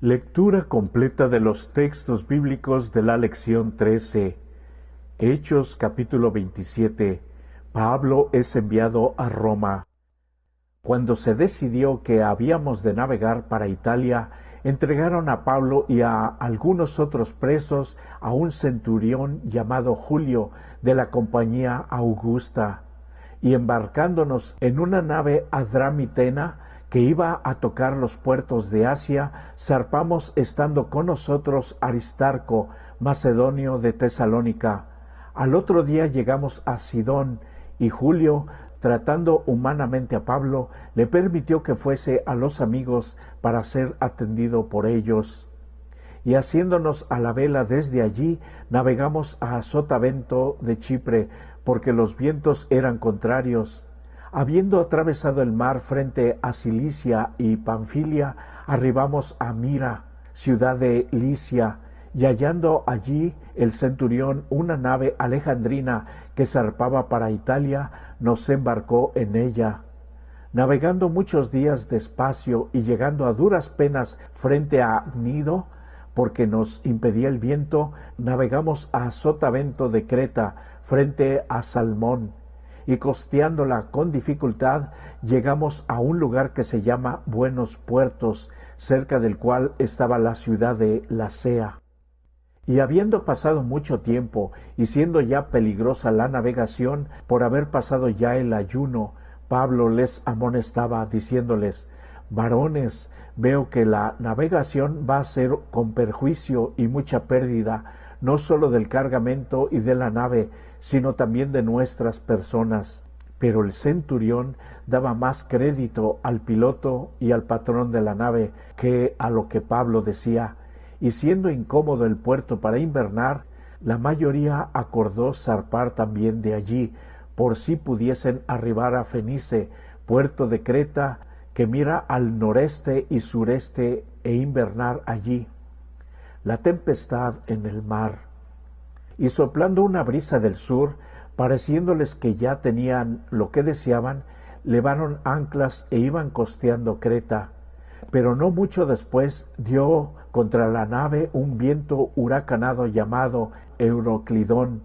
Lectura completa de los textos bíblicos de la lección 13. Hechos capítulo 27. Pablo es enviado a Roma. Cuando se decidió que habíamos de navegar para Italia, entregaron a Pablo y a algunos otros presos a un centurión llamado Julio de la compañía Augusta, y embarcándonos en una nave adramitena que iba a tocar los puertos de Asia, zarpamos estando con nosotros Aristarco, macedonio de Tesalónica. Al otro día llegamos a Sidón, y Julio, tratando humanamente a Pablo, le permitió que fuese a los amigos para ser atendido por ellos. Y haciéndonos a la vela desde allí, navegamos a Sotavento de Chipre, porque los vientos eran contrarios. Habiendo atravesado el mar frente a Cilicia y Panfilia, arribamos a Mira, ciudad de Licia, y hallando allí el centurión una nave alejandrina que zarpaba para Italia, nos embarcó en ella. Navegando muchos días despacio y llegando a duras penas frente a Gnido, porque nos impedía el viento, navegamos a Sotavento de Creta, frente a Salmón, y costeándola con dificultad, llegamos a un lugar que se llama Buenos Puertos, cerca del cual estaba la ciudad de Lasea. Y habiendo pasado mucho tiempo, y siendo ya peligrosa la navegación, por haber pasado ya el ayuno, Pablo les amonestaba, diciéndoles: varones, veo que la navegación va a ser con perjuicio y mucha pérdida, no sólo del cargamento y de la nave, sino también de nuestras personas. Pero el centurión daba más crédito al piloto y al patrón de la nave que a lo que Pablo decía, y siendo incómodo el puerto para invernar, la mayoría acordó zarpar también de allí, por si pudiesen arribar a Fenice, puerto de Creta, que mira al noreste y sureste, e invernar allí. La tempestad en el mar. Y soplando una brisa del sur, pareciéndoles que ya tenían lo que deseaban, levaron anclas e iban costeando Creta. Pero no mucho después dio contra la nave un viento huracanado llamado Euroclidón,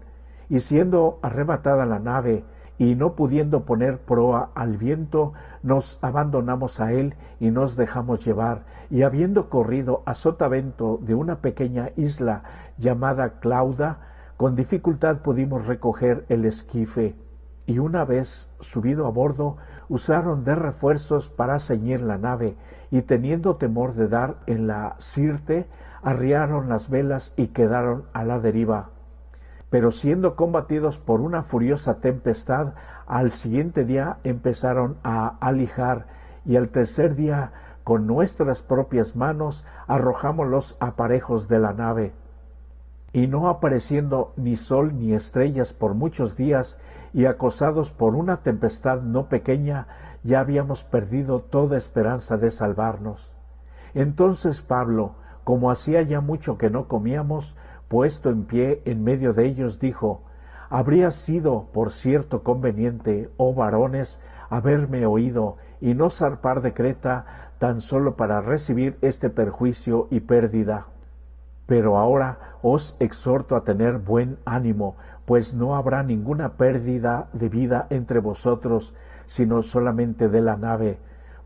y siendo arrebatada la nave, y no pudiendo poner proa al viento, nos abandonamos a él y nos dejamos llevar, y habiendo corrido a sotavento de una pequeña isla llamada Clauda, con dificultad pudimos recoger el esquife, y una vez subido a bordo, usaron de refuerzos para ceñir la nave, y teniendo temor de dar en la Sirte, arriaron las velas y quedaron a la deriva. Pero siendo combatidos por una furiosa tempestad, al siguiente día empezaron a alijar, y al tercer día, con nuestras propias manos, arrojamos los aparejos de la nave. Y no apareciendo ni sol ni estrellas por muchos días, y acosados por una tempestad no pequeña, ya habíamos perdido toda esperanza de salvarnos. Entonces Pablo, como hacía ya mucho que no comíamos, puesto en pie en medio de ellos, dijo: habría sido, por cierto, conveniente, oh varones, haberme oído, y no zarpar de Creta, tan solo para recibir este perjuicio y pérdida. Pero ahora os exhorto a tener buen ánimo, pues no habrá ninguna pérdida de vida entre vosotros, sino solamente de la nave,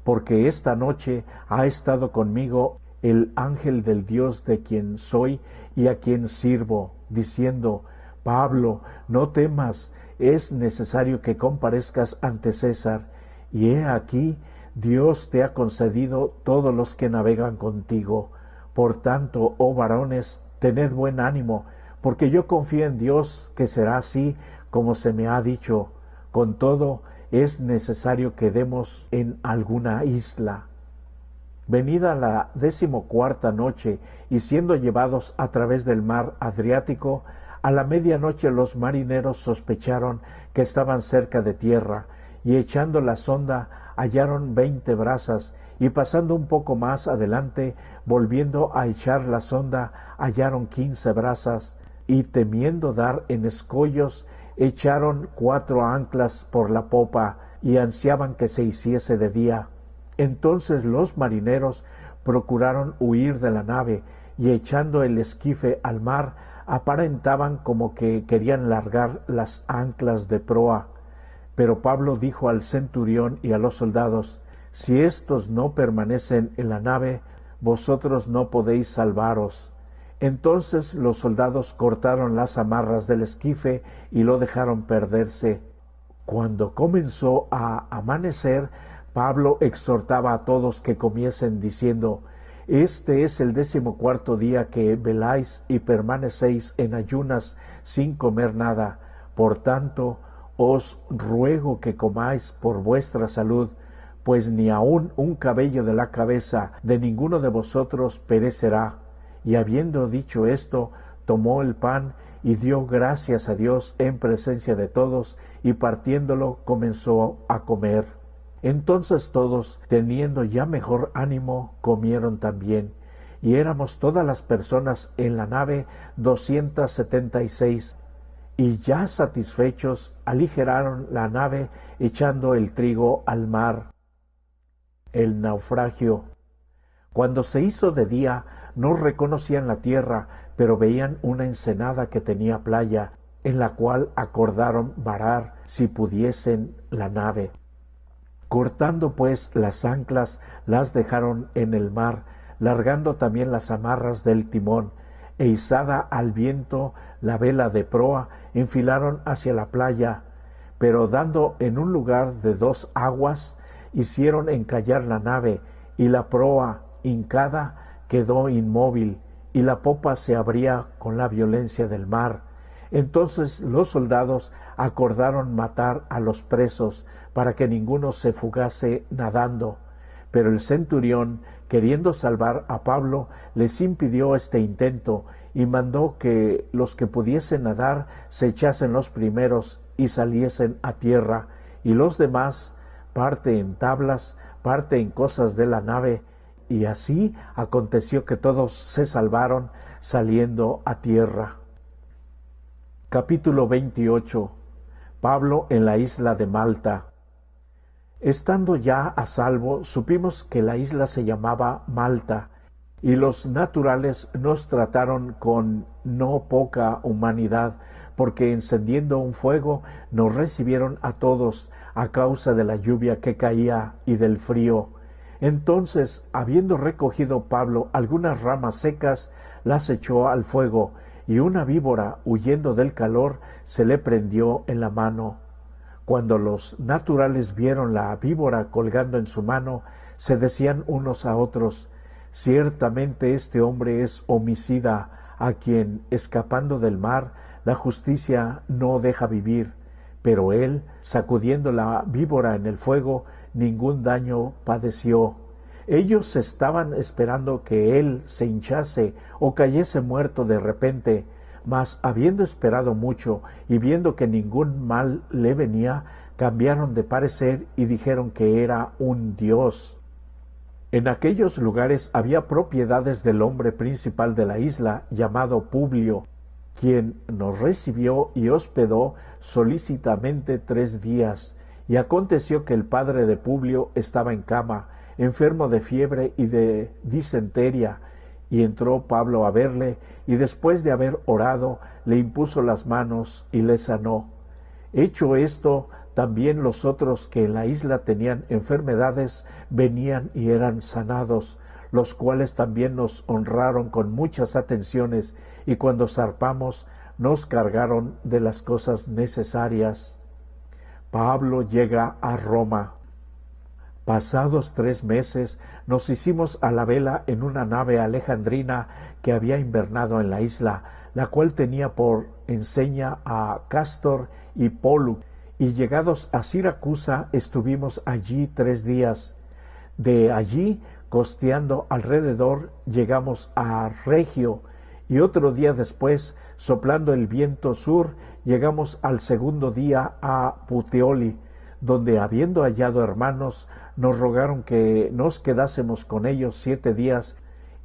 porque esta noche ha estado conmigo el ángel del Dios de quien soy y a quien sirvo, diciendo: Pablo, no temas, es necesario que comparezcas ante César, y he aquí, Dios te ha concedido todos los que navegan contigo. Por tanto, oh varones, tened buen ánimo, porque yo confío en Dios que será así como se me ha dicho. Con todo, es necesario que demos en alguna isla. Venida la 14ª noche, y siendo llevados a través del mar Adriático, a la medianoche los marineros sospecharon que estaban cerca de tierra, y echando la sonda hallaron 20 brazas, y pasando un poco más adelante, volviendo a echar la sonda, hallaron 15 brazas, y temiendo dar en escollos, echaron 4 anclas por la popa, y ansiaban que se hiciese de día. Entonces los marineros, procuraron huir de la nave, y echando el esquife al mar, aparentaban como que querían largar las anclas de proa. Pero Pablo dijo al centurión y a los soldados: si éstos no permanecen en la nave, vosotros no podéis salvaros. Entonces los soldados cortaron las amarras del esquife y lo dejaron perderse. Cuando comenzó a amanecer, Pablo exhortaba a todos que comiesen, diciendo: este es el 14º día que veláis y permanecéis en ayunas sin comer nada. Por tanto, os ruego que comáis por vuestra salud, pues ni aun un cabello de la cabeza de ninguno de vosotros perecerá. Y habiendo dicho esto, tomó el pan y dio gracias a Dios en presencia de todos, y partiéndolo comenzó a comer. Entonces todos, teniendo ya mejor ánimo, comieron también. Y éramos todas las personas en la nave 276. Y ya satisfechos, aligeraron la nave, echando el trigo al mar. El naufragio. Cuando se hizo de día, no reconocían la tierra, pero veían una ensenada que tenía playa, en la cual acordaron varar, si pudiesen, la nave. Cortando pues las anclas, las dejaron en el mar, largando también las amarras del timón, e izada al viento la vela de proa, enfilaron hacia la playa, pero dando en un lugar de 2 aguas, hicieron encallar la nave, y la proa, hincada, quedó inmóvil, y la popa se abría con la violencia del mar. Entonces los soldados acordaron matar a los presos, para que ninguno se fugase nadando. Pero el centurión, queriendo salvar a Pablo, les impidió este intento, y mandó que los que pudiesen nadar se echasen los primeros y saliesen a tierra, y los demás, parte en tablas, parte en cosas de la nave, y así aconteció que todos se salvaron saliendo a tierra. Capítulo 28. Pablo en la isla de Malta. Estando ya a salvo, supimos que la isla se llamaba Malta, y los naturales nos trataron con no poca humanidad, porque encendiendo un fuego nos recibieron a todos a causa de la lluvia que caía y del frío. Entonces, habiendo recogido Pablo algunas ramas secas, las echó al fuego, y una víbora, huyendo del calor, se le prendió en la mano. Cuando los naturales vieron la víbora colgando en su mano, se decían unos a otros: ciertamente este hombre es homicida, a quien, escapando del mar, la justicia no deja vivir. Pero él, sacudiendo la víbora en el fuego, ningún daño padeció. Ellos estaban esperando que él se hinchase o cayese muerto de repente, mas habiendo esperado mucho y viendo que ningún mal le venía, cambiaron de parecer y dijeron que era un dios. En aquellos lugares había propiedades del hombre principal de la isla, llamado Publio, quien nos recibió y hospedó solícitamente 3 días. Y aconteció que el padre de Publio estaba en cama, enfermo de fiebre y de disentería, y entró Pablo a verle, y después de haber orado, le impuso las manos y le sanó. Hecho esto, también los otros que en la isla tenían enfermedades venían y eran sanados, los cuales también nos honraron con muchas atenciones, y cuando zarpamos nos cargaron de las cosas necesarias. Pablo llega a Roma. Pasados 3 meses, nos hicimos a la vela en una nave alejandrina que había invernado en la isla, la cual tenía por enseña a Cástor y Pólux, y llegados a Siracusa estuvimos allí 3 días. De allí, costeando alrededor, llegamos a Regio, y otro día después, soplando el viento sur, llegamos al segundo día a Puteoli, donde, habiendo hallado hermanos, nos rogaron que nos quedásemos con ellos 7 días,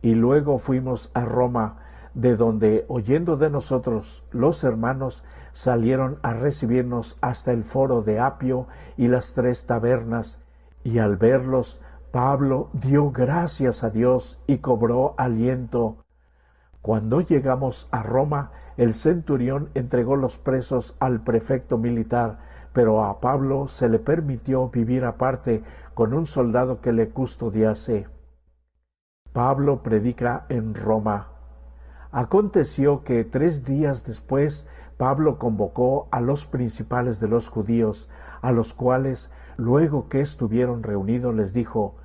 y luego fuimos a Roma, de donde, oyendo de nosotros, los hermanos salieron a recibirnos hasta el foro de Apio y las 3 tabernas, y al verlos, Pablo dio gracias a Dios y cobró aliento. Cuando llegamos a Roma, el centurión entregó los presos al prefecto militar, pero a Pablo se le permitió vivir aparte con un soldado que le custodiase. Pablo predica en Roma. Aconteció que 3 días después Pablo convocó a los principales de los judíos, a los cuales, luego que estuvieron reunidos, les dijo: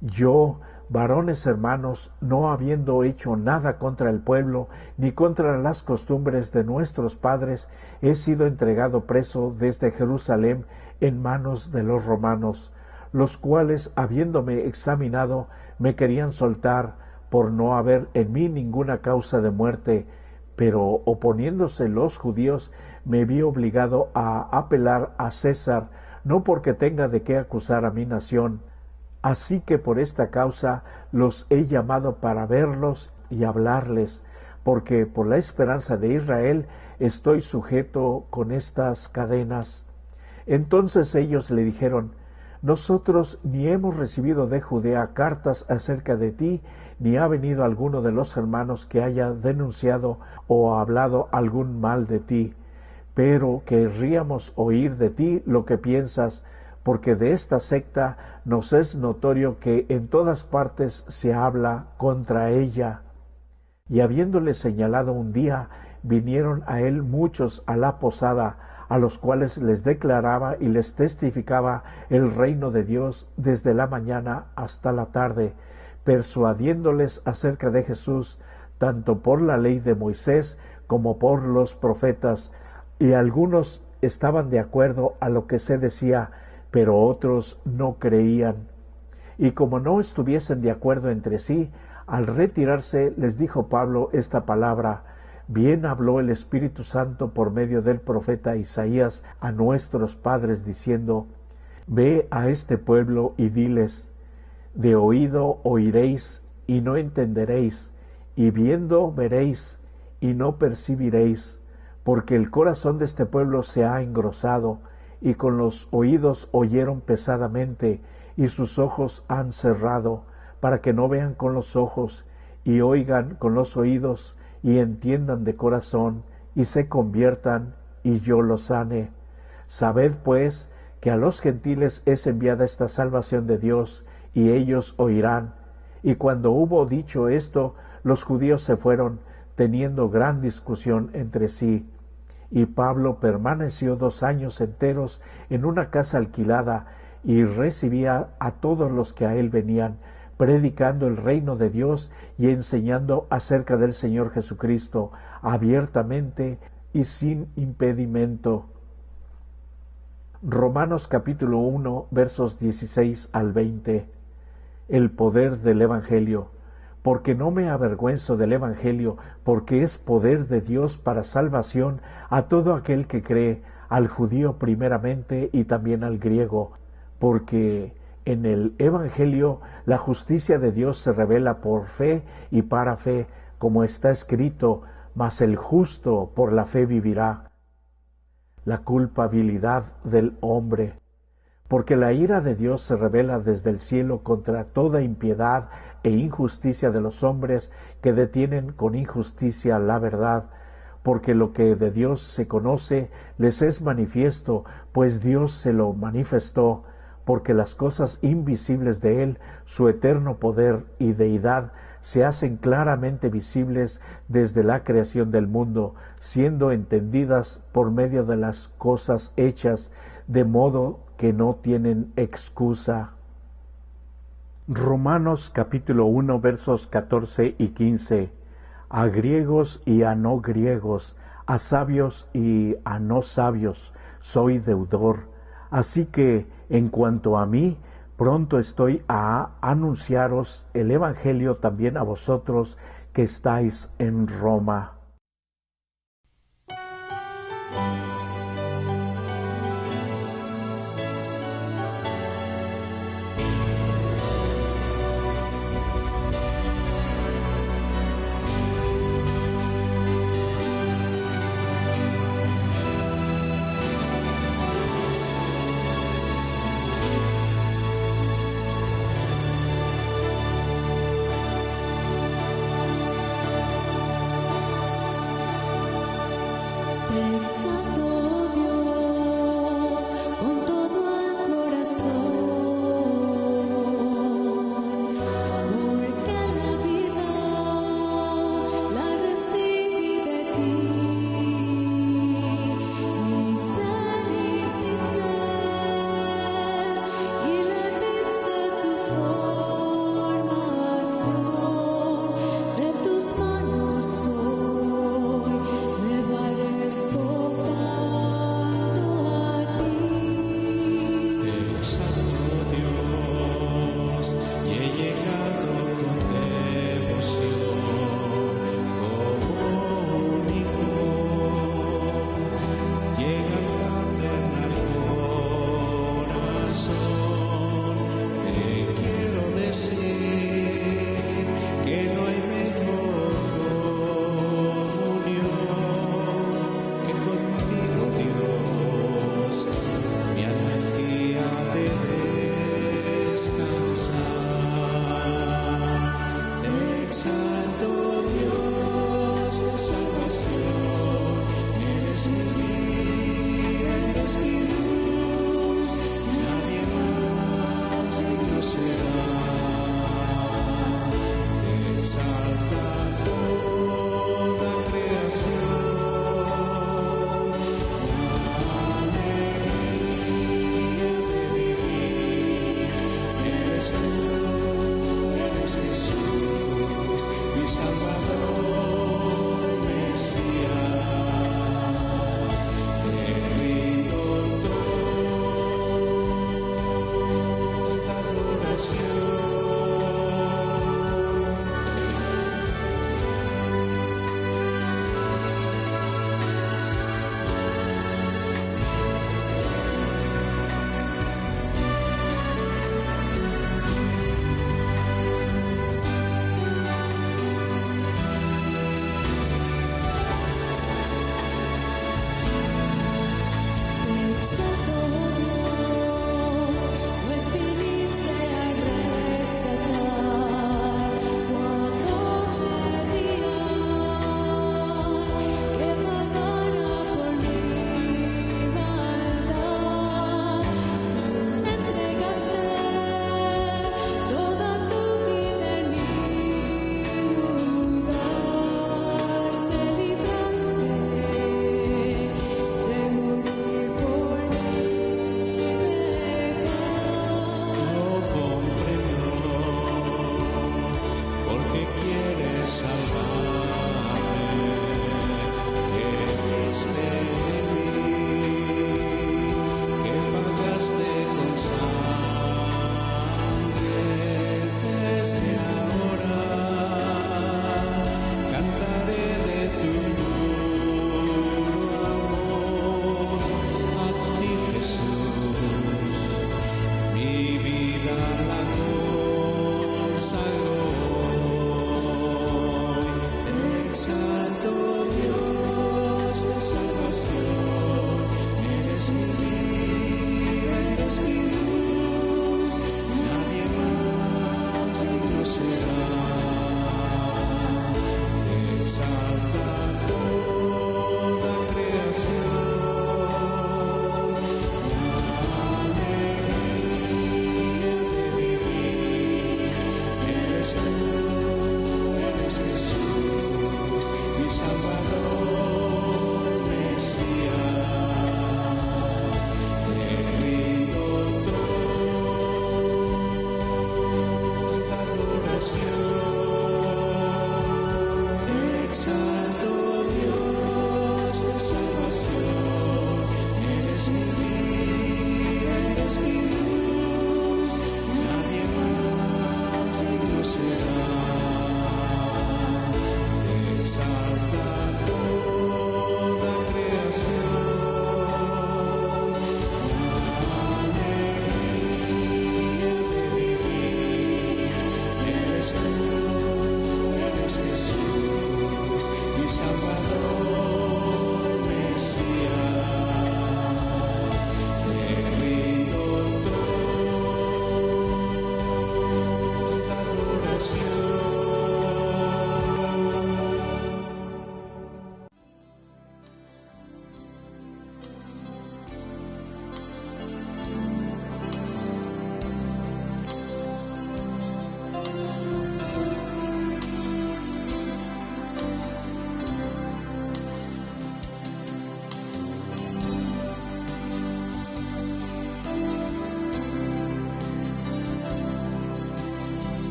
Yo, varones hermanos, no habiendo hecho nada contra el pueblo, ni contra las costumbres de nuestros padres, he sido entregado preso desde Jerusalén en manos de los romanos, los cuales, habiéndome examinado, me querían soltar, por no haber en mí ninguna causa de muerte, pero oponiéndose los judíos, me vi obligado a apelar a César, no porque tenga de qué acusar a mi nación. Así que por esta causa los he llamado para verlos y hablarles, porque por la esperanza de Israel estoy sujeto con estas cadenas. Entonces ellos le dijeron: Nosotros ni hemos recibido de Judea cartas acerca de ti, ni ha venido alguno de los hermanos que haya denunciado o hablado algún mal de ti, pero querríamos oír de ti lo que piensas, porque de esta secta nos es notorio que en todas partes se habla contra ella. Y habiéndole señalado un día, vinieron a él muchos a la posada, a los cuales les declaraba y les testificaba el reino de Dios desde la mañana hasta la tarde, persuadiéndoles acerca de Jesús, tanto por la ley de Moisés como por los profetas, y algunos estaban de acuerdo a lo que se decía, pero otros no creían. Y como no estuviesen de acuerdo entre sí, al retirarse les dijo Pablo esta palabra: Bien habló el Espíritu Santo por medio del profeta Isaías a nuestros padres, diciendo: Ve a este pueblo y diles: De oído oiréis y no entenderéis, y viendo veréis y no percibiréis, porque el corazón de este pueblo se ha engrosado, y con los oídos oyeron pesadamente, y sus ojos han cerrado, para que no vean con los ojos, y oigan con los oídos, y entiendan de corazón, y se conviertan, y yo los sane. Sabed, pues, que a los gentiles es enviada esta salvación de Dios, y ellos oirán. Y cuando hubo dicho esto, los judíos se fueron, teniendo gran discusión entre sí. Y Pablo permaneció 2 años enteros en una casa alquilada, y recibía a todos los que a él venían, predicando el reino de Dios y enseñando acerca del Señor Jesucristo, abiertamente y sin impedimento. Romanos capítulo 1, versos 16 al 20. El poder del Evangelio. Porque no me avergüenzo del Evangelio, porque es poder de Dios para salvación a todo aquel que cree, al judío primeramente y también al griego, porque en el Evangelio la justicia de Dios se revela por fe y para fe, como está escrito: mas el justo por la fe vivirá. La culpabilidad del hombre. Porque la ira de Dios se revela desde el cielo contra toda impiedad e injusticia de los hombres que detienen con injusticia la verdad, porque lo que de Dios se conoce les es manifiesto, pues Dios se lo manifestó, porque las cosas invisibles de Él, su eterno poder y deidad, se hacen claramente visibles desde la creación del mundo, siendo entendidas por medio de las cosas hechas, de modo que no tienen excusa. Romanos capítulo 1, versos 14 y 15. A griegos y a no griegos, a sabios y a no sabios, soy deudor. Así que, en cuanto a mí, pronto estoy a anunciaros el Evangelio también a vosotros que estáis en Roma.